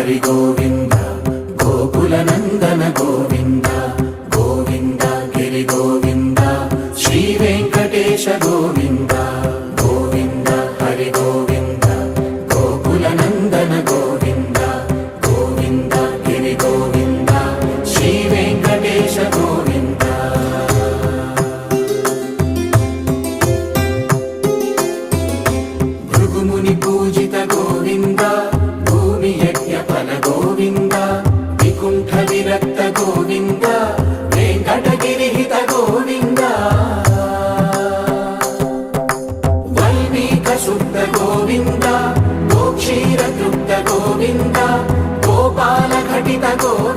హరి గోవింద గోకుల నందన గోవింద గోవింద గిరి గోవింద శ్రీ వెంకటేశ గోవింద గోవింద హరి గోవింద గోకుల నందన గోవింద గోవింద గిరి గోవింద శ్రీ వెంకటేశ గోవింద భృగుముని పూజిత గోవింద భూమి యజ్ఞ ఫల గోవింద వికుంఠ విరక్త గోవింద వెంకటగిరిహిత గోవింద వైదిక శుద్ధ గోవింద గోక్షీర తృప్త గోవింద గోపాల ఘటిత గోవింద